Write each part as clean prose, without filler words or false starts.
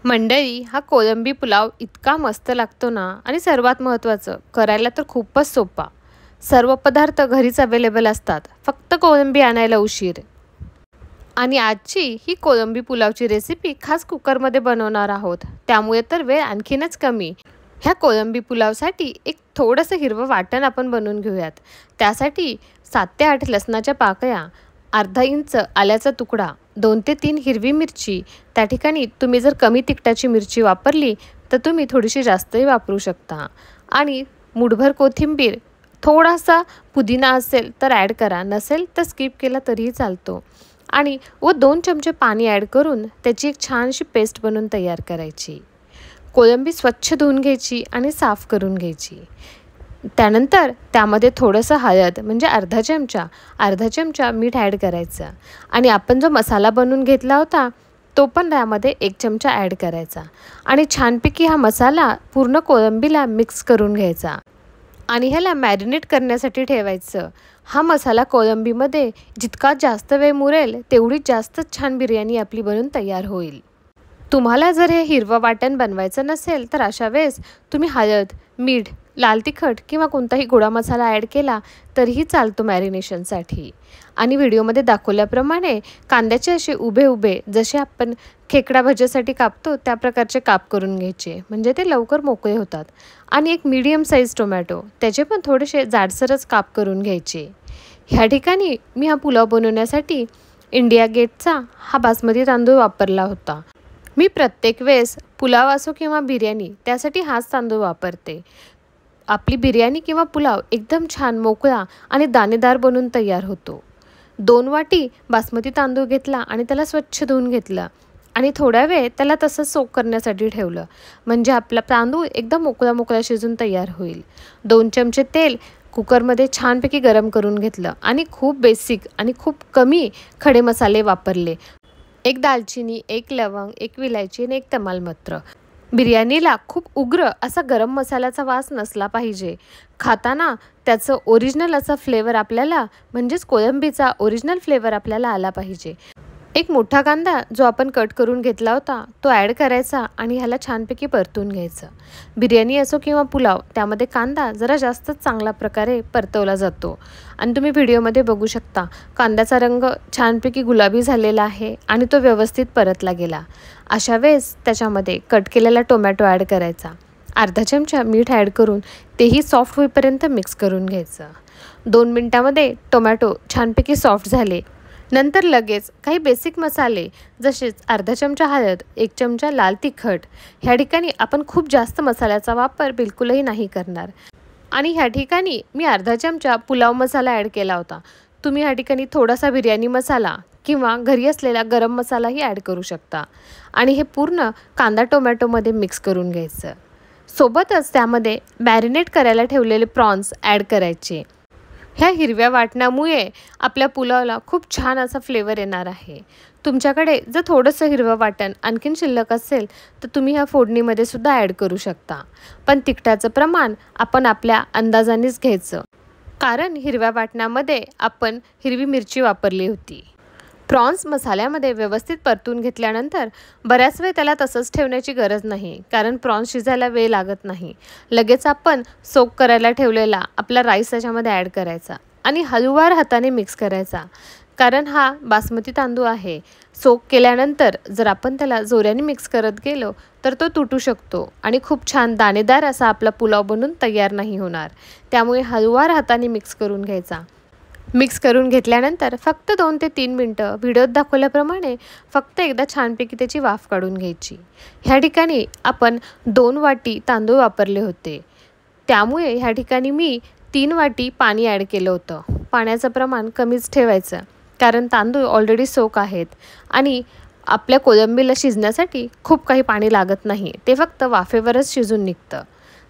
मंडळी, हा कोळंबी पुलाव इतका मस्त लागतो ना, आणि सर्वात महत्त्वाचं करायला तर खूपच सोपा. सर्व पदार्थ घरीच अवेलेबल असतात, फक्त कोळंबी आणायला उशीर. आणि आजची ही कोळंबी पुलावची रेसिपी खास कुकरमध्ये बनवणार आहोत, त्यामुळे तर वेळ आणखीनच कमी. ह्या कोळंबी पुलावसाठी एक थोडंसं हिरवं वाटण आपण बनवून घेऊयात. त्यासाठी 7 ते 8 लसणाच्या पाकळ्या, अर्धा इंच आल्याचा तुकडा, 2 ते 3 हिरवी मिरची. त्या ठिकाणी तुम्ही जर कमी तिखटाची मिरची वापरली तर तुम्ही थोडीशी जास्तही वापरू शकता. आणि मुठभर कोथिंबीर, थोडासा पुदिना असेल तर ॲड करा, नसेल तर स्किप केला तरीही चालतो. आणि 2 चमचे पाणी ॲड करून त्याची एक छानशी पेस्ट बनवून तयार करायची. कोळंबी स्वच्छ धुवून घ्यायची आणि साफ करून घ्यायची. त्यानंतर त्यामध्ये थोडंसं हळद म्हणजे अर्धा चमचा मीठ ॲड करायचं. आणि आपण जो मसाला बनवून घेतला होता तो पण त्यामध्ये 1 चमचा ॲड करायचा. आणि छानपैकी हा मसाला पूर्ण कोळंबीला मिक्स करून घ्यायचा आणि ह्याला मॅरिनेट करण्यासाठी ठेवायचं. हा मसाला कोळंबीमध्ये जितका जास्त वेळ मुरेल तेवढी जास्त छान बिर्याणी आपली बनून तयार होईल. तुम्हाला जर हे हिरवं वाटण बनवायचं नसेल तर अशा वेळेस तुम्ही हळद, मीठ, लाल तिखट किंवा कोणताही गोडा मसाला ॲड केला तरीही चालतो मॅरिनेशनसाठी. आणि व्हिडिओमध्ये दाखवल्याप्रमाणे कांद्याचे असे उभे उभे जसे आपण खेकडा भज्यासाठी कापतो त्या प्रकारचे काप करून घ्यायचे, म्हणजे ते लवकर मोकळे होतात. आणि एक मीडियम साईज टोमॅटो, त्याचे पण थोडेसे जाडसरच काप करून घ्यायचे. ह्या ठिकाणी मी हा पुलाव बनवण्यासाठी इंडिया गेटचा हा बासमती तांदूळ वापरला होता. मी प्रत्येक वेळेस पुलाव असो किंवा बिर्याणी त्यासाठी हाच तांदूळ वापरते. आपली बिर्याणी किंवा पुलाव एकदम छान मोकळा आणि दाणेदार बनून तयार होतो. 2 वाटी बासमती तांदूळ घेतला आणि त्याला स्वच्छ धुवून घेतलं आणि थोडा वेळ त्याला तसंच सोक करण्यासाठी ठेवलं, म्हणजे आपला तांदूळ एकदम मोकळा शिजून तयार होईल. 2 चमचे तेल कुकरमध्ये छानपैकी गरम करून घेतलं आणि खूप बेसिक आणि खूप कमी खडे मसाले वापरले. 1 दालचिनी, 1 लवंग, 1 विलायची आणि 1 तमालपत्र. बिर्याणीला खूप उग्र असा गरम मसाल्याचा वास नसला पाहिजे. खाताना त्याचं ओरिजिनल असा फ्लेवर आपल्याला, म्हणजेच कोळंबीचा ओरिजिनल फ्लेवर आपल्याला आला पाहिजे. 1 मोठा कांदा जो आपण कट करून घेतला होता तो ॲड करायचा आणि ह्याला छानपैकी परतून घ्यायचं. बिर्याणी असो किंवा पुलाव त्यामध्ये कांदा जरा जास्तच चांगल्या प्रकारे परतवला जातो. आणि तुम्ही व्हिडिओमध्ये बघू शकता कांद्याचा रंग छानपैकी गुलाबी झालेला आहे आणि तो व्यवस्थित परतला गेला. अशा वेळेस त्याच्यामध्ये कट केलेला टोमॅटो ॲड करायचा. अर्धा चमचा मीठ ॲड करून तेही सॉफ्ट होईपर्यंत मिक्स करून घ्यायचं. 2 मिनटामध्ये टोमॅटो छानपैकी सॉफ्ट झाले. नंतर लगेच काही बेसिक मसाले जसेच अर्धा चमचा हळद, 1 चमचा लाल तिखट. ह्या ठिकाणी आपण खूप जास्त मसाल्याचा वापर बिलकुलही नाही करणार. आणि ह्या ठिकाणी मी अर्धा चमचा पुलाव मसाला ॲड केला होता. तुम्ही ह्या ठिकाणी थोडासा बिर्याणी मसाला किंवा घरी असलेला गरम मसालाही ॲड करू शकता. आणि हे पूर्ण कांदा टोमॅटोमध्ये मिक्स करून घ्यायचं. सोबतच त्यामध्ये मॅरिनेट करायला ठेवलेले प्रॉन्स ॲड करायचे. ह्या हिरव्या वाटणामुळे आपल्या पुलावला खूप छान असा फ्लेवर येणार आहे. तुमच्याकडे जर थोडंसं हिरवं वाटण आणखीन शिल्लक असेल तर तुम्ही ह्या फोडणीमध्ये सुद्धा ॲड करू शकता. पण तिखटाचं प्रमाण आपण आपल्या अंदाजानेच घ्यायचं, कारण हिरव्या वाटणामध्ये आपण हिरवी मिरची वापरली होती. प्रॉन्स मसाल्यामध्ये व्यवस्थित परतून घेतल्यानंतर बऱ्याच वेळ त्याला तसंच ठेवण्याची गरज नाही, कारण प्रॉन्स शिजायला वेळ लागत नाही. लगेच आपण सोक करायला ठेवलेला आपला राईस त्याच्यामध्ये ॲड करायचा आणि हळूवार हाताने मिक्स करायचा, कारण हा बासमती तांदूळ आहे. सोक केल्यानंतर जर आपण त्याला जोराने मिक्स करत गेलो तर तो तुटू शकतो आणि खूप छान दाणेदार असा आपला पुलाव बनून तयार नाही होणार. त्यामुळे हळूवार हाताने मिक्स करून घ्यायचा. मिक्स करून घेतल्यानंतर फक्त 2 ते 3 मिनटं व्हिडिओत दाखवल्याप्रमाणे फक्त एकदा छानपैकी त्याची वाफ काढून घ्यायची. ह्या ठिकाणी आपण 2 वाटी तांदूळ वापरले होते, त्यामुळे ह्या ठिकाणी मी 3 वाटी पाणी ॲड केलं होतं. पाण्याचं प्रमाण कमीच ठेवायचं, कारण तांदूळ ऑलरेडी सोक आहेत आणि आपल्या कोळंबीला शिजण्यासाठी खूप काही पाणी लागत नाही, ते फक्त वाफेवरच शिजून निघतं.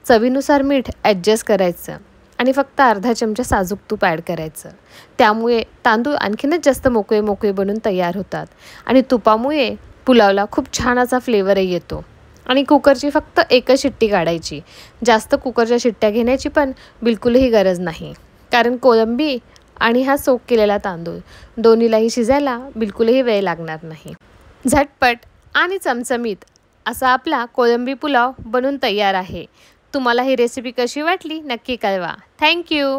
चवीनुसार मीठ ॲडजस्ट करायचं आणि फक्त अर्धा चमचा साजूक तूप ॲड करायचं. त्यामुळे तांदूळ आणखीनच जास्त मोकळे बनून तयार होतात आणि तुपामुळे पुलावला खूप छान असा फ्लेवरही येतो. आणि कुकरची फक्त 1च शिट्टी काढायची. जास्त कुकरच्या शिट्ट्या घेण्याची पण बिलकुलही गरज नाही, कारण कोळंबी आणि हा सोक केलेला तांदूळ दोन्हीलाही शिजायला बिलकुलही वेळ लागणार नाही. झटपट आणि चमचमीत असा आपला कोळंबी पुलाव बनून तयार आहे. तुम्हाला ही रेसिपी कशी वाटली नक्की कळवा. थँक्यू.